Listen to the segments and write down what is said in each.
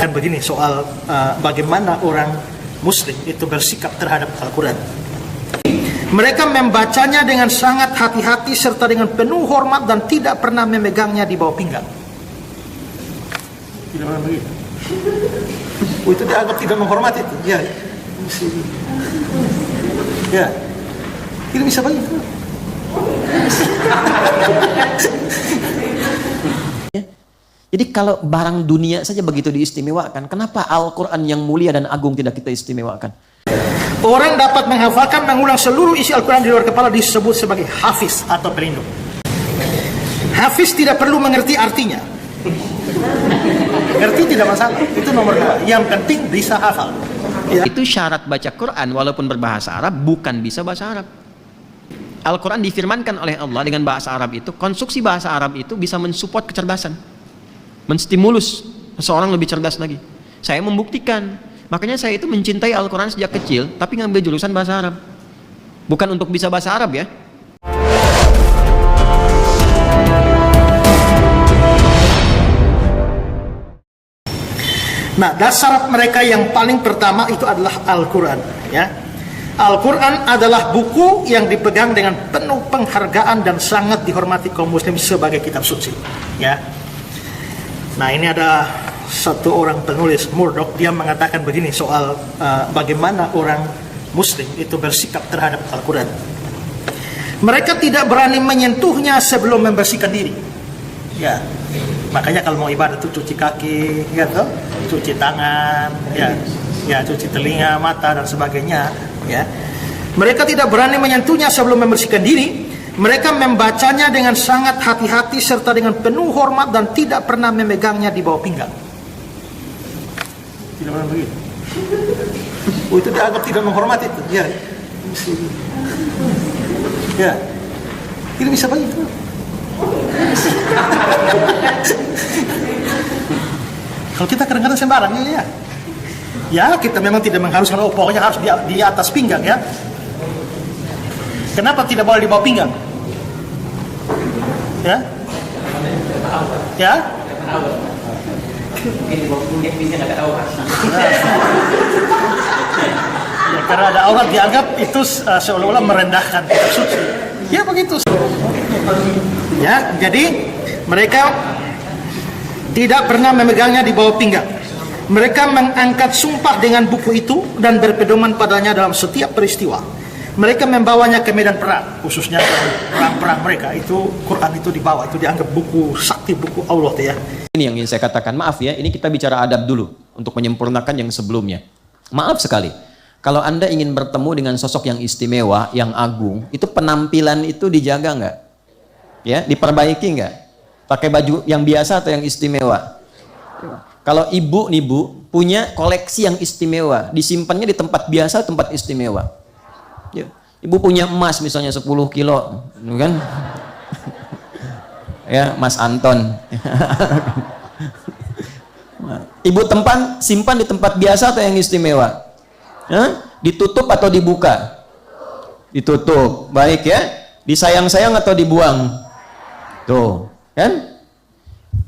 Kan begini soal bagaimana orang Muslim itu bersikap terhadap Al-Quran. Mereka membacanya dengan sangat hati-hati serta dengan penuh hormat dan tidak pernah memegangnya di bawah pinggang. Tidak pernah begitu. Itu dianggap tidak menghormati itu. Ya, ya, tidak bisa begitu. Jadi kalau barang dunia saja begitu diistimewakan, kenapa Al-Quran yang mulia dan agung tidak kita istimewakan? Orang dapat menghafalkan, mengulang seluruh isi Al-Quran di luar kepala disebut sebagai hafiz atau pelindung. Hafiz tidak perlu mengerti artinya. Ngerti tidak masalah, itu nomor 2. Yang penting bisa hafal. Ya. Itu syarat baca Quran walaupun berbahasa Arab, bukan bisa bahasa Arab. Al-Quran difirmankan oleh Allah dengan bahasa Arab itu, konstruksi bahasa Arab itu bisa mensupport kecerdasan, menstimulus seseorang lebih cerdas lagi. Saya membuktikan, makanya saya itu mencintai Al-Quran sejak kecil, tapi ngambil jurusan bahasa Arab, bukan untuk bisa bahasa Arab ya. Nah, dasar mereka yang paling pertama itu adalah Al-Quran, ya. Al-Quran adalah buku yang dipegang dengan penuh penghargaan dan sangat dihormati kaum muslim sebagai kitab suci, ya. Nah, ini ada satu orang penulis, Murdoch, dia mengatakan begini soal bagaimana orang Muslim itu bersikap terhadap Al-Quran. Mereka tidak berani menyentuhnya sebelum membersihkan diri. Ya, makanya kalau mau ibadah itu cuci kaki, gitu, cuci tangan, ya, cuci telinga, mata dan sebagainya. Ya, mereka tidak berani menyentuhnya sebelum membersihkan diri. Mereka membacanya dengan sangat hati-hati serta dengan penuh hormat dan tidak pernah memegangnya di bawah pinggang. Tidak pernah begitu. Itu dianggap tidak menghormati itu. Ya, ya, tidak bisa begitu. Kalau kita kadang-kadang sembarang, ya, kita memang tidak mengharuskan, pokoknya harus di atas pinggang, ya. Kenapa tidak boleh di bawah pinggang? Ya? Ya? Ya, karena ada aurat dianggap itu seolah-olah merendahkan kitab suci. Ya begitu. Ya, jadi mereka tidak pernah memegangnya di bawah pinggang. Mereka mengangkat sumpah dengan buku itu dan berpedoman padanya dalam setiap peristiwa. Mereka membawanya ke medan perang, khususnya perang-perang mereka. Itu Quran itu dibawa, itu dianggap buku sakti, buku Allah, ya. Ini yang ingin saya katakan, maaf ya, ini kita bicara adab dulu untuk menyempurnakan yang sebelumnya. Maaf sekali, kalau Anda ingin bertemu dengan sosok yang istimewa, yang agung, itu penampilan itu dijaga nggak? Ya, diperbaiki nggak? Pakai baju yang biasa atau yang istimewa? Kalau ibu nih Bu, punya koleksi yang istimewa, disimpannya di tempat biasa, tempat istimewa. Ya. Ibu punya emas misalnya 10 kilo, kan? Ya, Mas Anton. Ibu simpan di tempat biasa atau yang istimewa? Hah? Ditutup atau dibuka? Ditutup. Baik ya. Disayang-sayang atau dibuang? Tuh, kan?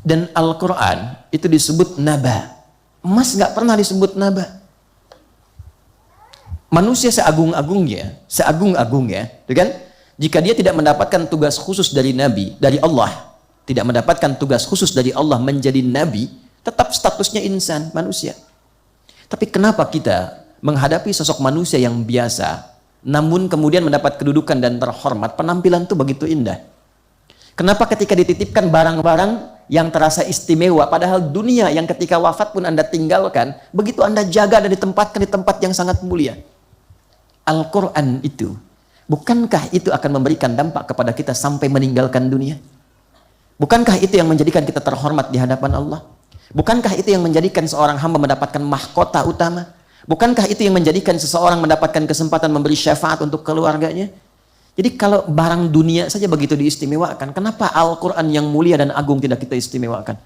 Dan Al-Quran itu disebut naba. Emas nggak pernah disebut naba. Manusia seagung-agungnya, itu kan? Jika dia tidak mendapatkan tugas khusus dari Nabi, dari Allah, tidak mendapatkan tugas khusus dari Allah menjadi Nabi, tetap statusnya insan, manusia. Tapi kenapa kita menghadapi sosok manusia yang biasa, namun kemudian mendapat kedudukan dan terhormat, penampilan itu begitu indah? Kenapa ketika dititipkan barang-barang yang terasa istimewa, padahal dunia yang ketika wafat pun Anda tinggalkan, begitu Anda jaga dan ditempatkan di tempat yang sangat mulia? Al-Quran itu, bukankah itu akan memberikan dampak kepada kita sampai meninggalkan dunia? Bukankah itu yang menjadikan kita terhormat di hadapan Allah? Bukankah itu yang menjadikan seorang hamba mendapatkan mahkota utama? Bukankah itu yang menjadikan seseorang mendapatkan kesempatan memberi syafaat untuk keluarganya? Jadi kalau barang dunia saja begitu diistimewakan, kenapa Al-Quran yang mulia dan agung tidak kita istimewakan?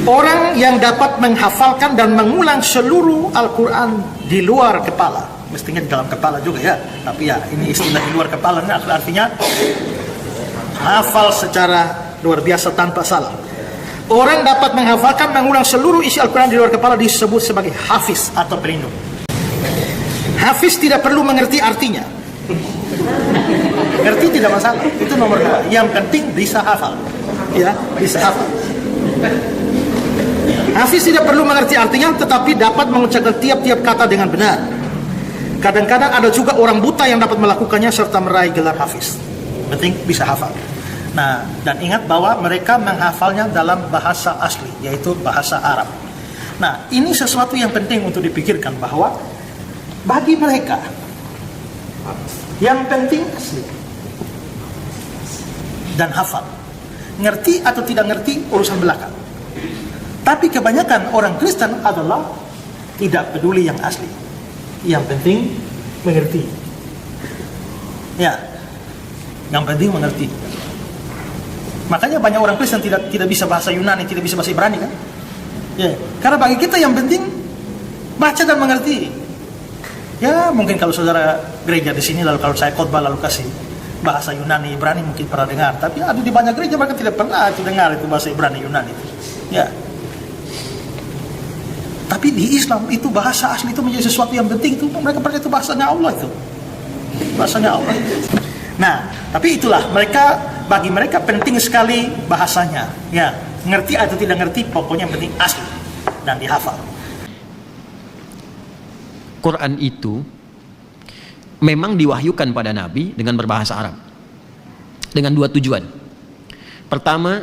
Orang yang dapat menghafalkan dan mengulang seluruh Al-Quran di luar kepala, mestinya di dalam kepala juga ya, tapi ya ini istilah di luar kepala, artinya hafal secara luar biasa tanpa salah. Orang dapat menghafalkan, mengulang seluruh isi Al-Quran di luar kepala disebut sebagai hafiz atau pelindung. Hafiz tidak perlu mengerti artinya. Ngerti tidak masalah, itu nomor 2. Yang penting bisa hafal. Ya, bisa hafal. Hafiz tidak perlu mengerti artinya, tetapi dapat mengucapkan tiap-tiap kata dengan benar. Kadang-kadang ada juga orang buta yang dapat melakukannya serta meraih gelar hafiz. Penting bisa hafal. Nah, dan ingat bahwa mereka menghafalnya dalam bahasa asli, yaitu bahasa Arab. Nah, ini sesuatu yang penting untuk dipikirkan, bahwa bagi mereka yang penting asli dan hafal. Ngerti atau tidak ngerti urusan belakang. Tapi kebanyakan orang Kristen adalah tidak peduli yang asli. Yang penting mengerti. Ya, yang penting mengerti. Makanya banyak orang Kristen tidak bisa bahasa Yunani, tidak bisa bahasa Ibrani kan? Ya, karena bagi kita yang penting baca dan mengerti. Ya, mungkin kalau saudara gereja di sini, lalu kalau saya khotbah lalu kasih bahasa Yunani, Ibrani mungkin pernah dengar. Tapi ada di banyak gereja mereka tidak pernah dengar itu bahasa Ibrani, Yunani. Ya. Tapi di Islam itu bahasa asli itu menjadi sesuatu yang penting. Itu mereka percaya itu bahasanya Allah itu. Bahasanya Allah. Nah, tapi itulah bagi mereka penting sekali bahasanya. Ya, ngerti atau tidak ngerti, pokoknya yang penting asli dan dihafal. Quran itu memang diwahyukan pada Nabi dengan berbahasa Arab dengan 2 tujuan. Pertama,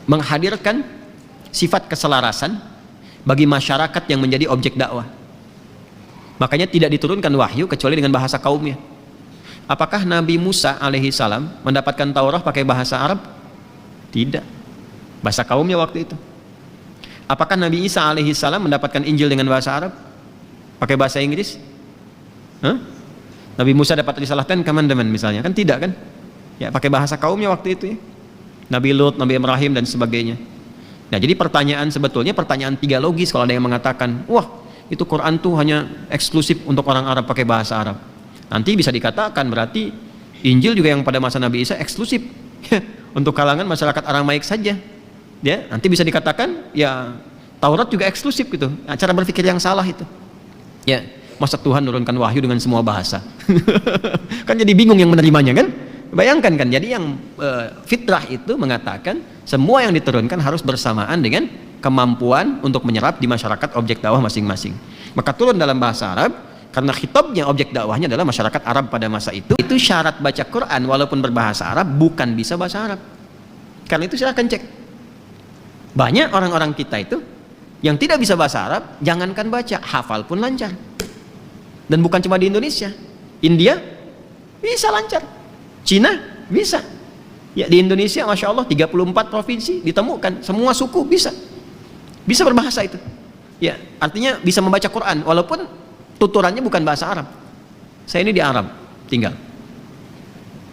menghadirkan sifat keselarasan bagi masyarakat yang menjadi objek dakwah. Makanya tidak diturunkan wahyu kecuali dengan bahasa kaumnya. Apakah Nabi Musa alaihi salam mendapatkan Taurat pakai bahasa Arab? Tidak. Bahasa kaumnya waktu itu. Apakah Nabi Isa alaihi salam mendapatkan Injil dengan bahasa Arab? Pakai bahasa Inggris? Hah? Nabi Musa dapat risalah Ten Commandment misalnya, kan tidak kan? Ya, pakai bahasa kaumnya waktu itu ya. Nabi Lut, Nabi Ibrahim dan sebagainya. Nah, jadi sebetulnya pertanyaan 3 logis kalau ada yang mengatakan, wah, itu Quran tuh hanya eksklusif untuk orang Arab pakai bahasa Arab. Nanti bisa dikatakan berarti Injil juga yang pada masa Nabi Isa eksklusif untuk kalangan masyarakat Aramaik saja. Ya, nanti bisa dikatakan ya Taurat juga eksklusif gitu. Nah, cara berpikir yang salah itu. Ya, masa Tuhan menurunkan wahyu dengan semua bahasa? Kan jadi bingung yang menerimanya kan? Bayangkan kan, jadi yang fitrah itu mengatakan semua yang diturunkan harus bersamaan dengan kemampuan untuk menyerap di masyarakat objek dakwah masing-masing. Maka turun dalam bahasa Arab karena khitabnya objek dakwahnya adalah masyarakat Arab pada masa itu. Itu syarat baca Quran walaupun berbahasa Arab bukan bisa bahasa Arab. Karena itu silahkan cek. Banyak orang-orang kita itu yang tidak bisa bahasa Arab, jangankan baca, hafal pun lancar. Dan bukan cuma di Indonesia, India bisa lancar, Cina bisa. Ya, di Indonesia Masya Allah 34 provinsi ditemukan, semua suku bisa berbahasa itu. Ya, artinya bisa membaca Quran walaupun tuturannya bukan bahasa Arab. Saya ini di Arab tinggal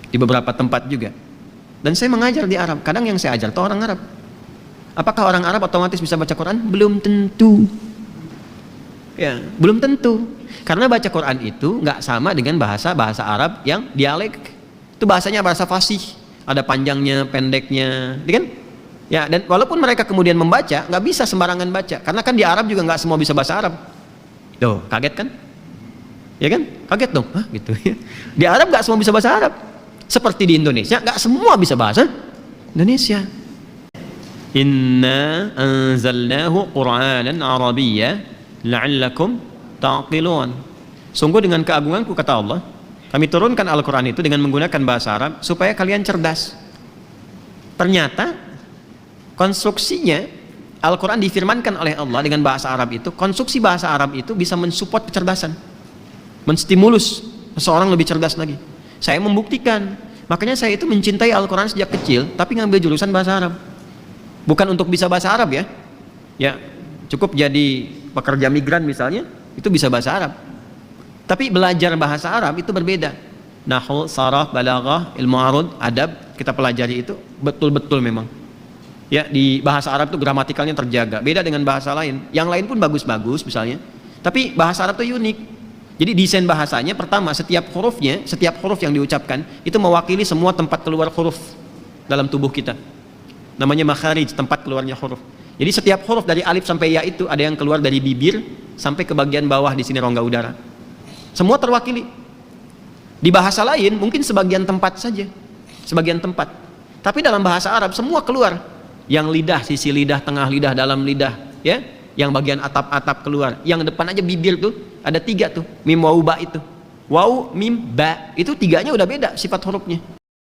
di beberapa tempat juga, dan saya mengajar di Arab. Kadang yang saya ajar itu orang Arab. Apakah orang Arab otomatis bisa baca Quran? Belum tentu. Ya, belum tentu. Karena baca Quran itu nggak sama dengan bahasa Arab yang dialek. Itu bahasanya bahasa fasih, ada panjangnya, pendeknya, kan? Ya, dan walaupun mereka kemudian membaca, nggak bisa sembarangan baca, karena kan di Arab juga nggak semua bisa bahasa Arab. Tuh, kaget kan? Ya kan? Kaget dong, hah gitu ya. Di Arab nggak semua bisa bahasa Arab. Seperti di Indonesia, nggak semua bisa bahasa Indonesia. Inna anzalnahu Qur'anan Arabiyya la'allakum ta'qilun. Sungguh dengan keagunganku, kata Allah, kami turunkan Al-Quran itu dengan menggunakan bahasa Arab supaya kalian cerdas. Ternyata konstruksinya Al-Quran difirmankan oleh Allah dengan bahasa Arab itu, konstruksi bahasa Arab itu bisa mensupport kecerdasan, menstimulus seseorang lebih cerdas lagi. Saya membuktikan, makanya saya itu mencintai Al-Quran sejak kecil, tapi ngambil jurusan bahasa Arab. Bukan untuk bisa bahasa Arab ya. Ya, cukup jadi pekerja migran misalnya, itu bisa bahasa Arab. Tapi belajar bahasa Arab itu berbeda. Nahwu, saraf, balaghah, ilmu arud, adab, kita pelajari itu betul-betul memang. Ya, di bahasa Arab itu gramatikalnya terjaga. Beda dengan bahasa lain. Yang lain pun bagus-bagus misalnya. Tapi bahasa Arab itu unik. Jadi desain bahasanya pertama, setiap hurufnya, setiap huruf yang diucapkan itu mewakili semua tempat keluar huruf dalam tubuh kita. namanya makharij, tempat keluarnya huruf. Jadi setiap huruf dari alif sampai ya itu ada yang keluar dari bibir sampai ke bagian bawah di sini rongga udara. Semua terwakili. Di bahasa lain mungkin sebagian tempat saja, sebagian tempat. Tapi dalam bahasa Arab semua keluar. Yang lidah, sisi lidah, tengah lidah, dalam lidah, ya. Yang bagian atap-atap keluar. Yang depan aja bibir tuh ada 3 tuh, mim, wau, ba itu. Wau, mim, ba itu 3-nya udah beda sifat hurufnya.